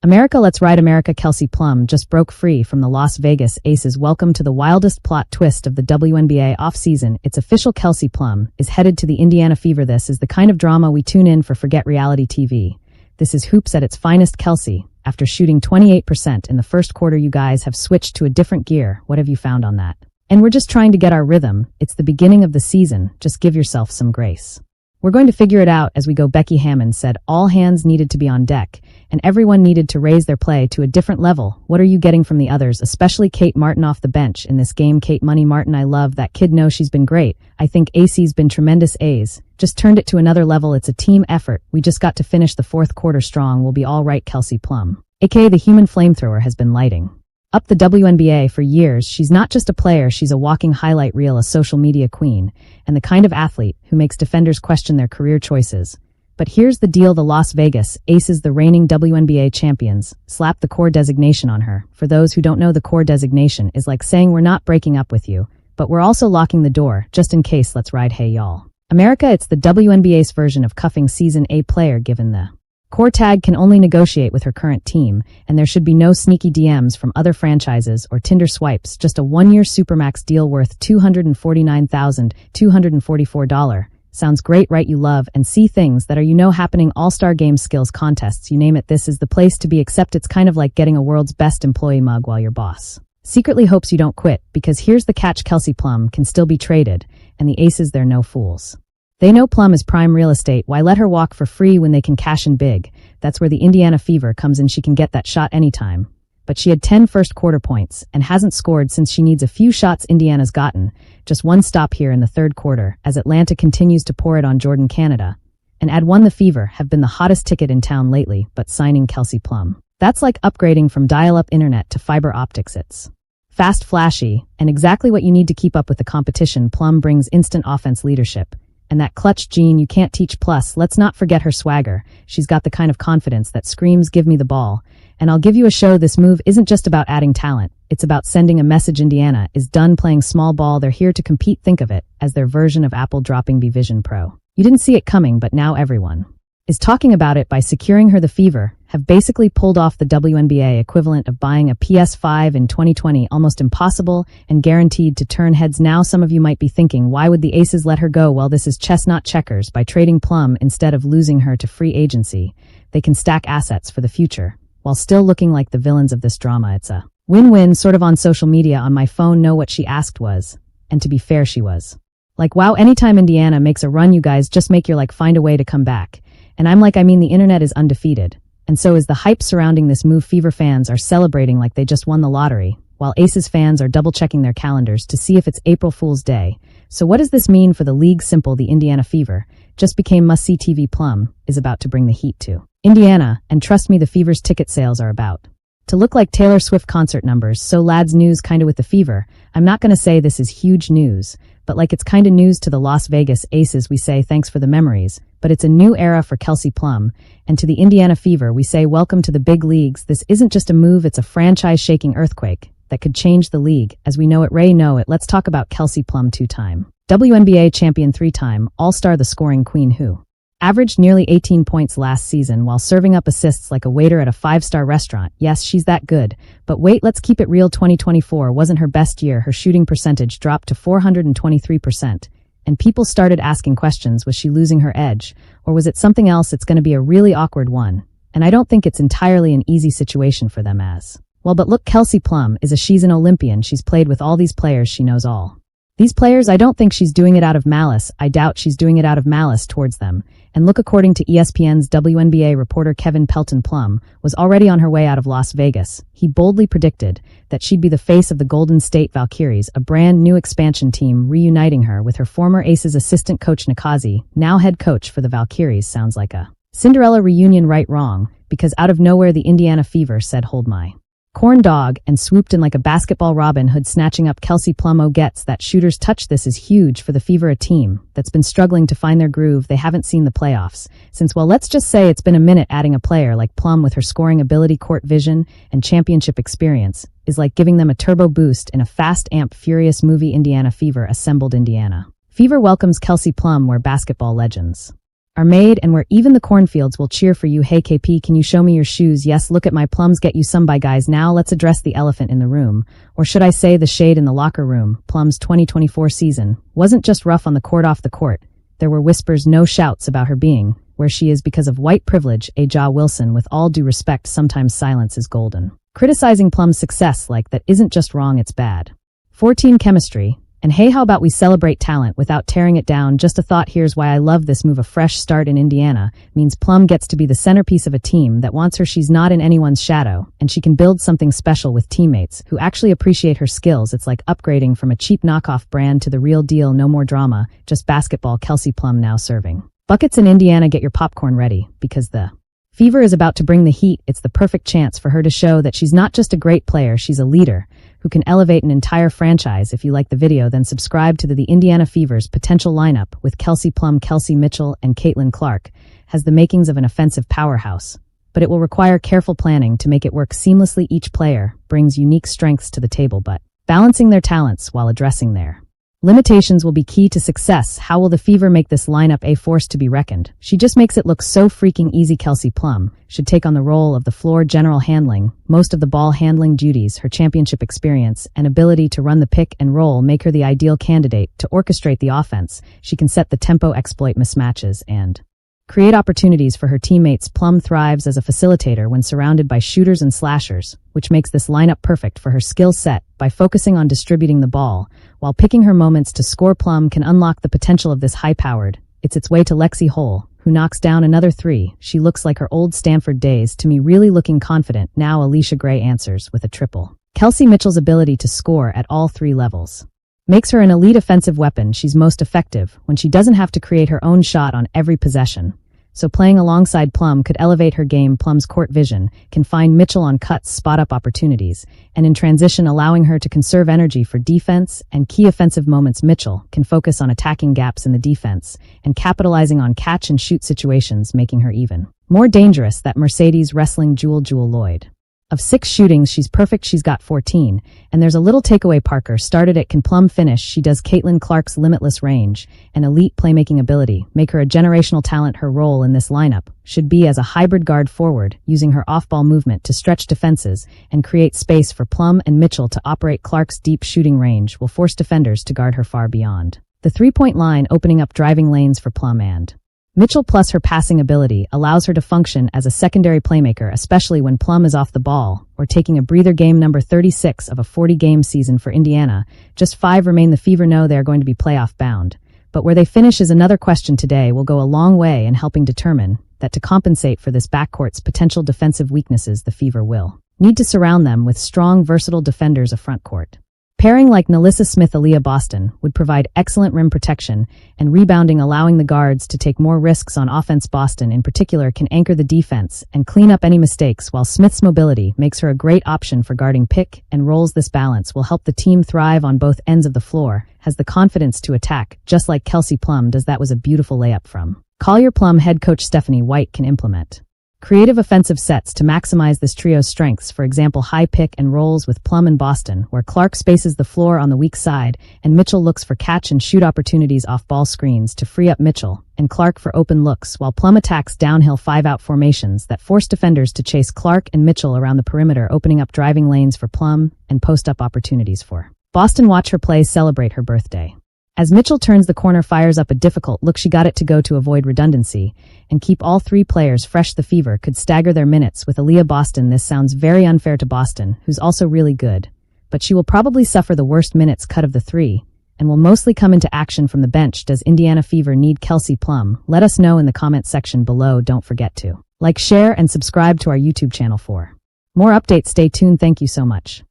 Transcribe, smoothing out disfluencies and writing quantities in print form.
America, let's ride America. Kelsey Plum just broke free from the Las Vegas Aces. Welcome to the wildest plot twist of the WNBA offseason. It's official, Kelsey Plum is headed to the Indiana Fever. This is the kind of drama we tune in for. Forget reality TV. This is hoops at its finest. Kelsey, after shooting 28% in the first quarter, you guys have switched to a different gear. What have you found on that? And we're just trying to get our rhythm. It's the beginning of the season. Just give yourself some grace. We're going to figure it out as we go. Becky Hammond said all hands needed to be on deck, and everyone needed to raise their play to a different level. What are you getting from the others, especially Kate Martin off the bench in this game? Kate Money Martin, I love that kid. No, she's been great. I think AC's been tremendous. A's just turned it to another level. It's a team effort. We just got to finish the fourth quarter strong. We'll be all right. Kelsey Plum, aka the human flamethrower, has been lighting up the WNBA for years. She's not just a player, she's a walking highlight reel, a social media queen, and the kind of athlete who makes defenders question their career choices. But here's the deal. The Las Vegas Aces, the reigning WNBA champions, slapped the core designation on her. For those who don't know, the core designation is like saying we're not breaking up with you, but we're also locking the door, just in case. Let's ride. Hey y'all. America, it's the WNBA's version of cuffing season. A player given the core tag can only negotiate with her current team, and there should be no sneaky DMs from other franchises or Tinder swipes. Just a one-year Supermax deal worth $249,244. Sounds great, right? You love and see things that are, happening. All-Star Games, skills contests, you name it. This is the place to be, except it's kind of like getting a world's best employee mug while your boss secretly hopes you don't quit. Because here's the catch, Kelsey Plum can still be traded, and the Aces, they're no fools. They know Plum is prime real estate. Why let her walk for free when they can cash in big? That's where the Indiana Fever comes in. She can get that shot anytime. But she had 10 first quarter points and hasn't scored since. She needs a few shots. Indiana's gotten just one stop here in the third quarter as Atlanta continues to pour it on Jordan, Canada. And add one, the Fever have been the hottest ticket in town lately, but signing Kelsey Plum, that's like upgrading from dial-up internet to fiber optics. It's fast, flashy, and exactly what you need to keep up with the competition. Plum brings instant offense leadership and that clutch gene you can't teach. Plus, let's not forget her swagger. She's got the kind of confidence that screams, give me the ball, and I'll give you a show. This move isn't just about adding talent. It's about sending a message. Indiana is done playing small ball. They're here to compete. Think of it as their version of Apple dropping B Vision Pro. You didn't see it coming, but now everyone is talking about it. By securing her, the Fever have basically pulled off the WNBA equivalent of buying a PS5 in 2020, almost impossible and guaranteed to turn heads. Now some of you might be thinking, why would the Aces let her go? Well, this is chess, not checkers. By trading Plum instead of losing her to free agency, they can stack assets for the future while still looking like the villains of this drama. It's a win-win. Sort of. On social media, on my phone, know what she asked was, and to be fair, she was like, wow, anytime Indiana makes a run, you guys just make your find a way to come back. And I'm like, the internet is undefeated. And so is the hype surrounding this move. Fever fans are celebrating like they just won the lottery, while Aces fans are double-checking their calendars to see if it's April Fool's Day. So what does this mean for the league? Simple. The Indiana Fever just became must-see TV. Plum is about to bring the heat to Indiana, and trust me, the Fever's ticket sales are about to look like Taylor Swift concert numbers. So lads, news kinda with the Fever. I'm not gonna say this is huge news, but it's kinda news to the Las Vegas Aces. We say thanks for the memories, but it's a new era for Kelsey Plum, and to the Indiana Fever we say welcome to the big leagues. This isn't just a move, it's a franchise-shaking earthquake that could change the league as we know it. Ray, know it. Let's talk about Kelsey Plum, two-time WNBA champion, three-time All-Star, the scoring queen who averaged nearly 18 points last season while serving up assists like a waiter at a five-star restaurant. Yes, she's that good. But wait, let's keep it real. 2024 wasn't her best year. Her shooting percentage dropped to 423%. And people started asking questions. Was she losing her edge? Or was it something else? It's going to be a really awkward one. And I don't think it's entirely an easy situation for them as well. But look, Kelsey Plum she's an Olympian. She's played with all these players. She knows all these players. I don't think she's doing it out of malice. I doubt she's doing it out of malice towards them. And look, according to ESPN's WNBA reporter Kevin Pelton, Plum was already on her way out of Las Vegas. He boldly predicted that she'd be the face of the Golden State Valkyries, a brand new expansion team reuniting her with her former Aces assistant coach Nikazi, now head coach for the Valkyries. Sounds like a Cinderella reunion, right? Wrong, because out of nowhere the Indiana Fever said, hold my corn dog, and swooped in like a basketball Robin Hood, snatching up Kelsey Plum. Oh, gets that shooter's touch. This is huge for the Fever, a team that's been struggling to find their groove. They haven't seen the playoffs since, well, let's just say it's been a minute. Adding a player like Plum with her scoring ability, court vision, and championship experience is like giving them a turbo boost in a fast, amped, furious movie. Indiana Fever assembled. Indiana Fever welcomes Kelsey Plum where basketball legends are made and where even the cornfields will cheer for you. Hey KP, can you show me your shoes? Yes, look at my plums, get you some by guys. Now let's address the elephant in the room, or should I say the shade in the locker room. Plum's 2024 season wasn't just rough on the court, off the court. There were whispers, no shouts, about her being where she is because of white privilege. Ja Wilson, with all due respect, sometimes silence is golden. Criticizing Plum's success like that isn't just wrong, it's bad. 14 chemistry. And hey, how about we celebrate talent without tearing it down? Just a thought, here's why I love this move. A fresh start in Indiana means Plum gets to be the centerpiece of a team that wants her. She's not in anyone's shadow, and she can build something special with teammates who actually appreciate her skills. It's like upgrading from a cheap knockoff brand to the real deal. No more drama, just basketball. Kelsey Plum now serving buckets in Indiana. Get your popcorn ready, because the Fever is about to bring the heat. It's the perfect chance for her to show that she's not just a great player, she's a leader who can elevate an entire franchise. If you like the video, then subscribe to the Indiana Fever's potential lineup with Kelsey Plum. Kelsey Mitchell and Caitlin Clark has the makings of an offensive powerhouse, but it will require careful planning to make it work seamlessly. Each player brings unique strengths to the table, but balancing their talents while addressing their limitations will be key to success. How will the Fever make this lineup a force to be reckoned? She just makes it look so freaking easy. Kelsey Plum should take on the role of the floor general, handling most of the ball handling duties. Her championship experience and ability to run the pick and roll make her the ideal candidate to orchestrate the offense. She can set the tempo, exploit mismatches, and create opportunities for her teammates. Plum thrives as a facilitator when surrounded by shooters and slashers, which makes this lineup perfect for her skill set. By focusing on distributing the ball while picking her moments to score, Plum can unlock the potential of this high-powered. It's its way to Lexi Hole, who knocks down another three. She looks like her old Stanford days to me, really looking confident. Now Alicia Gray answers with a triple. Kelsey Mitchell's ability to score at all three levels makes her an elite offensive weapon. She's most effective when she doesn't have to create her own shot on every possession. So playing alongside Plum could elevate her game. Plum's court vision can find Mitchell on cuts, spot up opportunities, and in transition, allowing her to conserve energy for defense and key offensive moments. Mitchell can focus on attacking gaps in the defense and capitalizing on catch and shoot situations, making her even more dangerous. That Mercedes wrestling Jewel Lloyd. Of 6 shootings, she's perfect. She's got 14. And there's a little takeaway. Parker started it. Can Plum finish? She does. Caitlin Clark's limitless range and elite playmaking ability make her a generational talent. Her role in this lineup should be as a hybrid guard forward, using her off-ball movement to stretch defenses and create space for Plum and Mitchell to operate. Clark's deep shooting range will force defenders to guard her far beyond the three-point line, opening up driving lanes for Plum and Mitchell. Plus her passing ability allows her to function as a secondary playmaker, especially when Plum is off the ball or taking a breather. Game number 36 of a 40-game season for Indiana. Just 5 remain. The Fever know they are going to be playoff bound, but where they finish is another question. Today will go a long way in helping determine that. To compensate for this backcourt's potential defensive weaknesses, the Fever will need to surround them with strong, versatile defenders. A front court pairing like Nalissa Smith-Aaliyah Boston would provide excellent rim protection and rebounding, allowing the guards to take more risks on offense. Boston, in particular, can anchor the defense and clean up any mistakes, while Smith's mobility makes her a great option for guarding pick and rolls. This balance will help the team thrive on both ends of the floor, has the confidence to attack, just like Kelsey Plum does. That was a beautiful layup from Collier. Plum head coach Stephanie White can implement creative offensive sets to maximize this trio's strengths. For example, high pick and rolls with Plum and Boston, where Clark spaces the floor on the weak side and Mitchell looks for catch and shoot opportunities off ball screens to free up Mitchell and Clark for open looks, while Plum attacks downhill 5-out formations that force defenders to chase Clark and Mitchell around the perimeter, opening up driving lanes for Plum and post-up opportunities for Boston. Watch her play, celebrate her birthday. As Mitchell turns the corner, fires up a difficult look. She got it to go to avoid redundancy and keep all 3 players fresh. The Fever could stagger their minutes with Aaliyah Boston. This sounds very unfair to Boston, who's also really good, but she will probably suffer the worst minutes cut of the 3 and will mostly come into action from the bench. Does Indiana Fever need Kelsey Plum? Let us know in the comment section below. Don't forget to like, share, and subscribe to our YouTube channel for more updates. Stay tuned. Thank you so much.